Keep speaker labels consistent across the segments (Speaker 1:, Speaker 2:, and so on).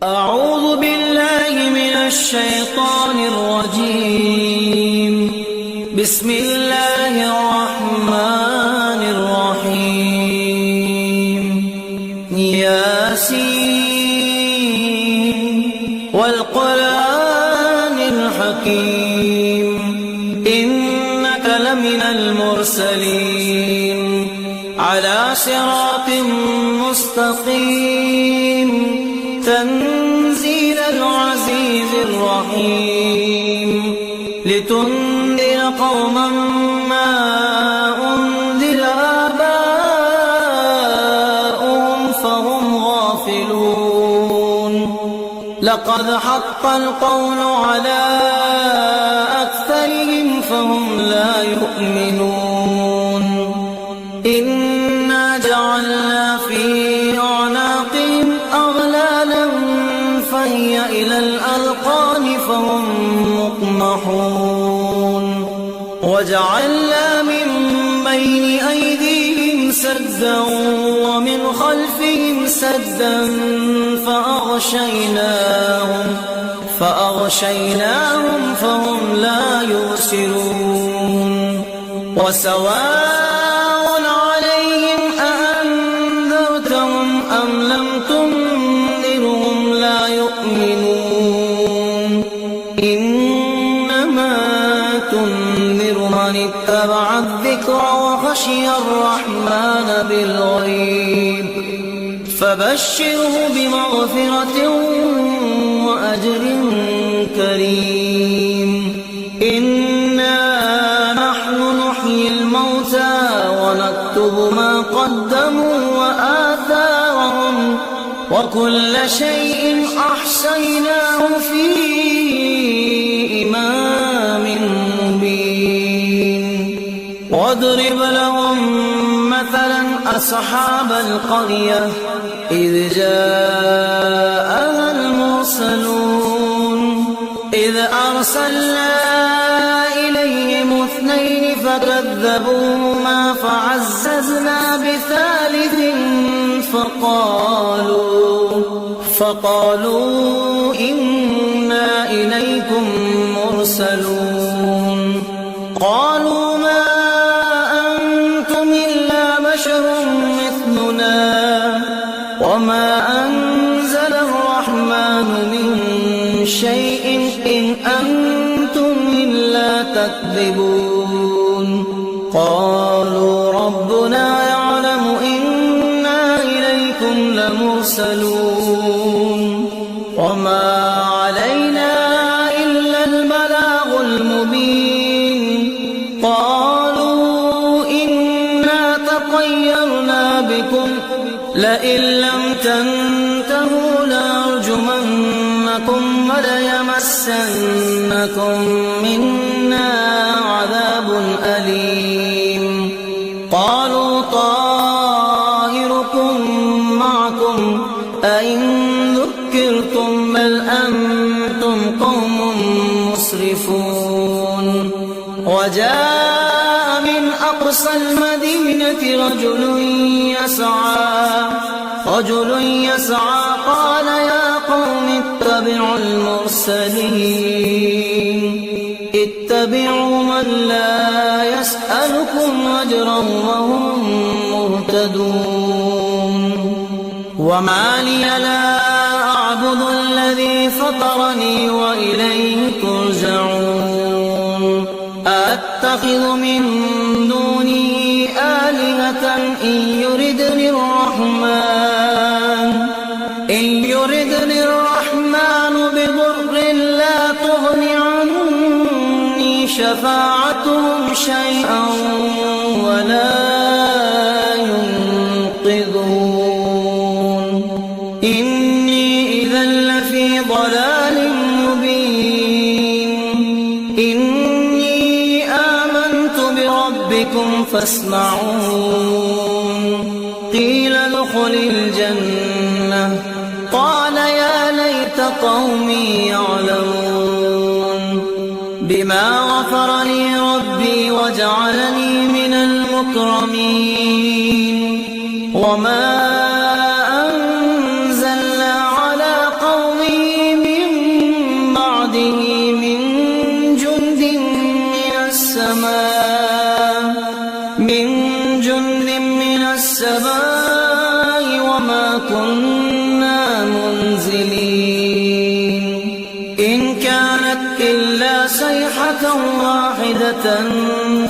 Speaker 1: أعوذ بالله من الشيطان الرجيم. بسم الله الرحمن الرحيم. ياسين والقرآن الحكيم إنك لمن المرسلين على صراط مستقيم تنزيل العزيز الرحيم لتنذر قوما ما أنذر آباؤهم فهم غافلون. لقد حق القول على أكثرهم فهم لا يؤمنون. إنا جعلنا في أعناقهم أغلالا فهي إلى الأذقان فهم مقمحون. وجعلنا من بين أيديهم سدا ومن خلفهم سدا فأغشيناهم فهم لا يبصرون. وسواء عليهم أأنذرتهم أم لم تنذرهم لا يؤمنون. إنما تنذر من اتبع الذكر وخشي الرحمن بالغيب فبشره بمغفرة وأجر كريم. إنا نحن نحيي الموتى ونكتب ما قدموا وآثارهم وكل شيء أحصيناه في إمام مبين. واضرب لهم مثلا أصحاب القرية إذ جاءها المرسلون إذ أرسلنا إليهم 2 فكذبوهما فعززنا بثالث فقالوا إنا إليكم مرسلون. قالوا ما أنتم إلا بشر مثلنا وما أنزل الرحمن من شيء إن أنتم إلا تكذبون. قالوا ربنا يعلم إنا إليكم لمرسلون وما علينا إلا البلاغ المبين. قالوا إنا تطيرنا بكم لئن لم تنتهوا لنرجمنكم وليمسنكم منا عذاب أليم. قالوا طائركم معكم أئن ذكرتم بل أنتم قوم مسرفون. وجاء من أقصى المدينة رجل يسعى قال يا قوم اتبعوا المرسلين اتبعوا من لا يسألكم أجرا وهم مهتدون. وما لي لا أعبد الذي فطرني وإليه ترجعون. أتخذ من دونه آلهة إن يردني الرحمن بضر لا تغن عني شفاعتهم شيئا ولا ينقذون. إني إذا لفي ضلال مبين. إني آمنت بربكم فاسمعون. قيل ادخل الجنة قال يا ليت قومي يعلمون. بما غفر لي ربي وجعلني من المكرمين. وما أنزلنا على قوم كانت إلا صيحة واحدة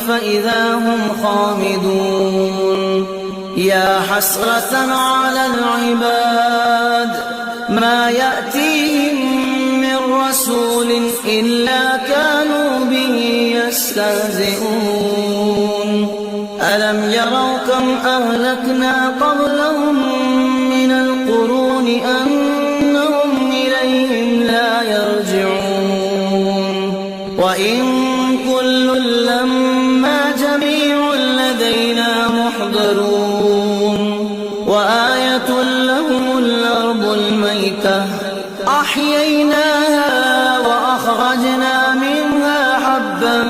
Speaker 1: فإذا هم خامدون يا حسرة على العباد ما يأتيهم من رسول إلا كانوا به يستهزئون ألم يروا كم أهلكنا قبلهم من القرون أنهم إليهم لا يرجعون وإن كل لما جميع لدينا محضرون وآية لهم الأرض الميتة أحييناها وأخرجنا منها حبا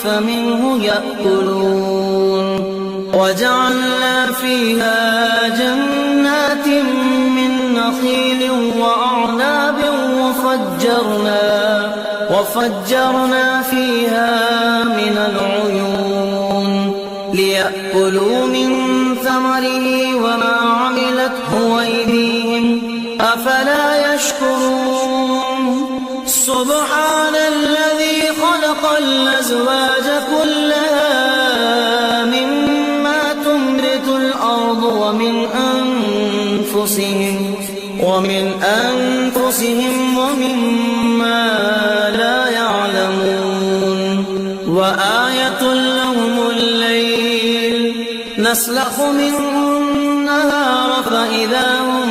Speaker 1: فمنه يأكلون وجعلنا فيها جنات من نخيل وأعناب وفجرنا فيها من العيون ليأكلوا من ثمره وما عملته أيديهم أفلا يشكرون سبحان الذي خلق الأزواج كلها مما تنبت الأرض ومن أنفسهم ومما لا يعلمون وآية لهم الليل نسلخ منه النهار فإذا هم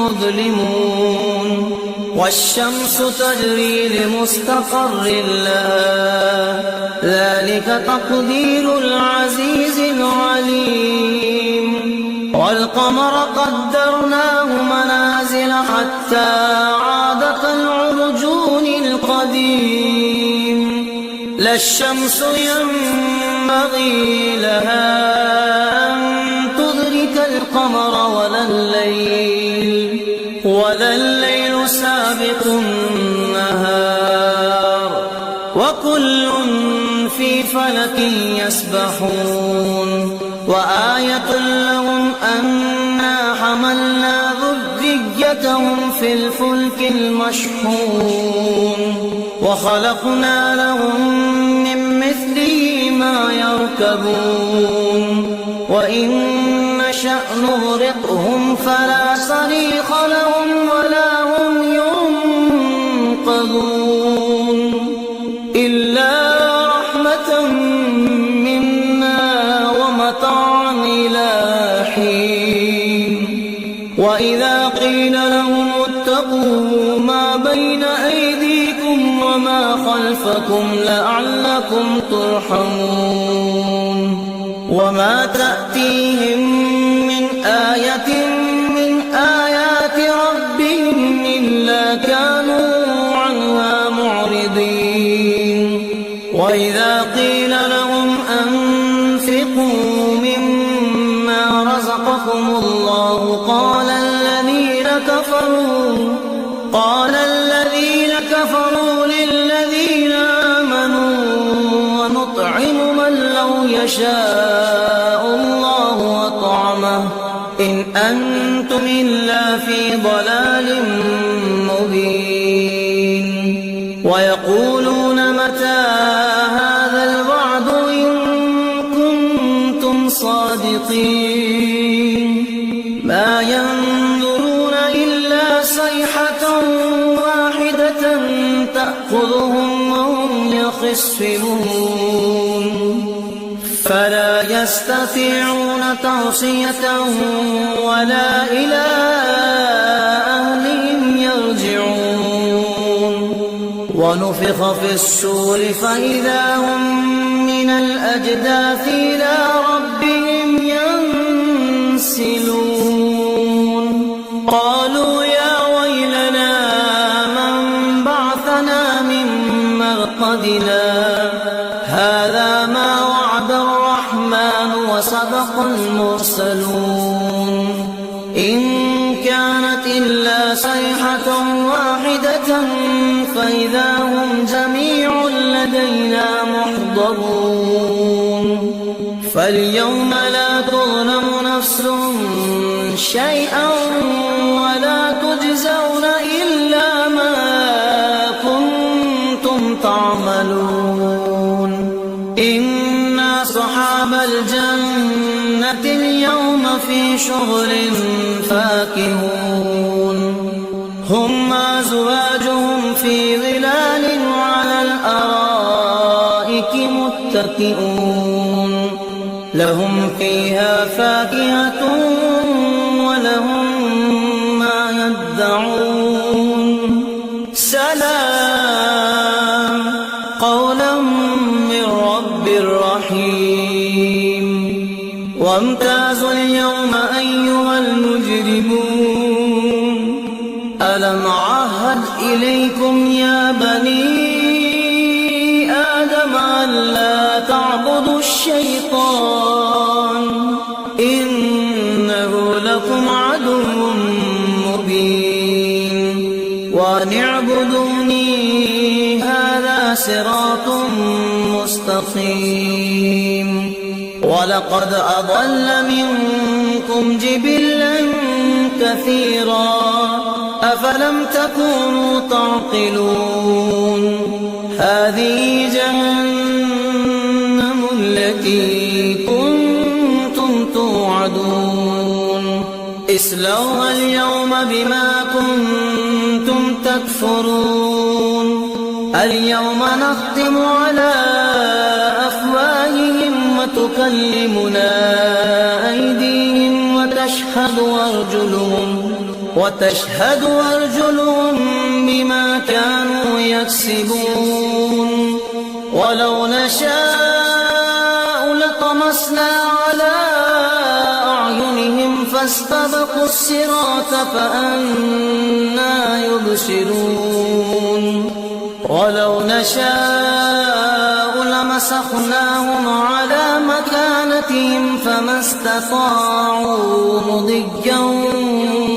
Speaker 1: مظلمون والشمس تجري لمستقر لها ذلك تقدير العزيز العليم والقمر قدرناه منازل حتى عاد كالعرجون القديم لا الشمس ينبغي لها أن تدرك القمر ولا الليل سابق النهار وكل في فلك يسبحون وآية لهم أنا حملنا ذريتهم في الفلك المشحون وخلقنا لهم من مثله ما يركبون وإن نشأ نغرقهم فلا صريخ لهم ولا هم ينقذون إلا رحمة منا ومتاعا إلى حين وإذا قيل لهم اتقوا ما بين أيديكم وما خلفكم لعلكم ترحمون وما تأتيهم من آية من آيات ربهم إلا كانوا عنها معرضين وإذا قيل لهم أنفقوا مما رزقكم الله قال الذين كفروا للذين آمنوا ونطعم من لو يشاء الله أطعمه إن أنتم إلا في ضلال مبين ويقولون متى هذا الوعد إن كنتم صادقين ما ينظرون إلا صيحة واحدة تأخذهم وهم يخصمون فلا يستطيعون توصية ولا إلى أهلهم يرجعون ونفخ في الصور فإذا هم من الأجداث إلى ربهم ينسلون قالوا يا ويلنا من بعثنا من مرقدنا هذا ما وعد الرحمن وصدق المرسلون إن كانت إلا صيحة واحدة فإذا هم جميع لدينا محضرون فاليوم لا تظلم نفس شيئا ولا تجزون إلا ما كنتم تعملون إن أصحاب الجنة اليوم في شغل فاكهون هم وأزواجهم في ظلال على الأرائك متكئون لهم فيها فاكهة ولهم ما يدعون سلام قولا من رب رحيم وامتازوا اليوم أيها المجرمون ألم أعهد إليكم يا بني آدم ألا تعبدوا الشيطان إنه لكم عدو مبين وأن اعبدوني هذا صراط مستقيم ولقد أضل منكم جبلا كثيرا أفلم تكونوا تعقلون هذه جهنم التي كنتم توعدون اصلوها اليوم بما كنتم تكفرون اليوم نختم على أفواههم وتكلمنا أيديهم وتشهد أرجلهم بما كانوا يكسبون ولو نشاء لطمسنا على أعينهم فاستبقوا الصراط فأنى يبصرون ولو نشاء لمسخناهم على مكانتهم فما استطاعوا مضيا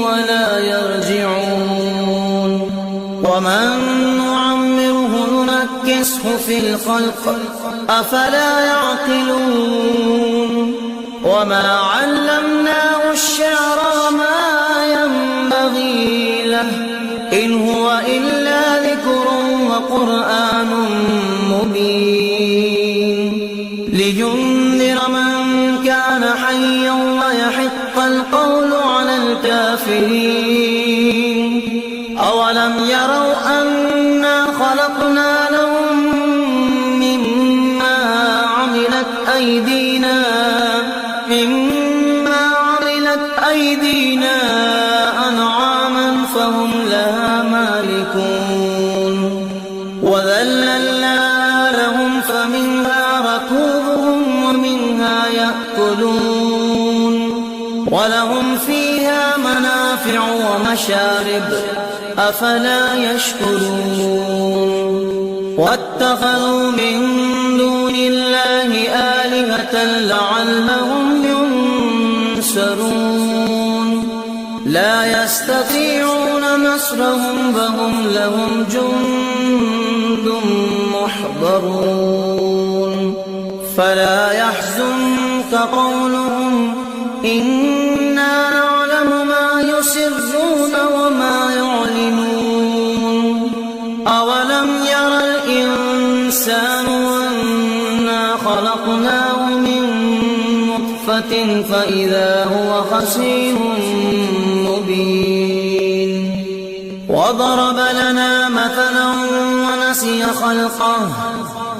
Speaker 1: ولا يرجعون ومن نعمره ننكسه في الخلق أفلا يعقلون وما علمناه الشعر وما ينبغي له إن هو إلا ذكر وقرآن مبين لينذر من كان حيا ويحق القول على الكافرين أولم يروا أنا خلقنا لهم مما عملت أيدينا أنعاما فهم لها مالكون وذللنا لهم فمنها ركوبهم ومنها يأكلون ولهم فيها منافع ومشارب أفلا يشكرون واتخذوا من دون الله آلهة لعلهم ينصرون لا يستطيعون نصرهم وهم لهم جند محضرون فلا يحزنك قولهم إنا نعلم ما يسرون وما يعلنون أولم ير الإنسان أنا خلقناه من نطفة فإذا هو خصيم مبين وضرب لنا مثلا ونسي خلقه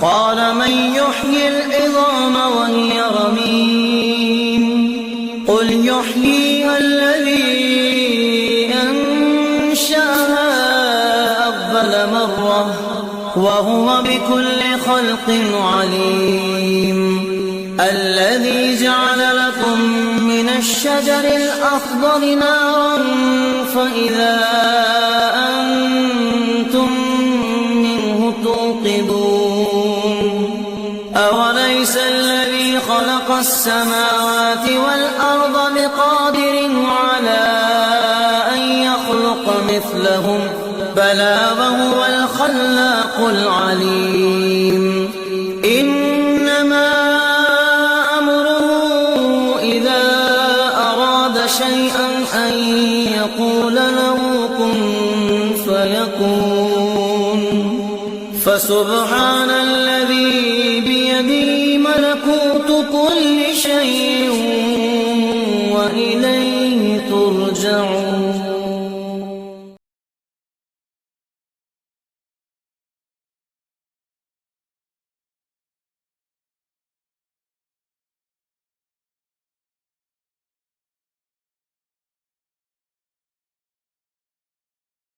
Speaker 1: قال من يحيي العظام وهي رميم قل يحييها الذي أنشأها أول مرة وهو بكل خلق عليم الذي جعل لكم من الشجر الأخضر نارا فإذا أنتم منه توقدون أوليس الذي خلق السماوات والأرض بقادر على أن يخلق مثلهم بلى وهو الخلاق العليم إنما أمره إذا أراد شيئا أن يقول له كن فيكون فسبحان الذي بيده ملكوت كل شيء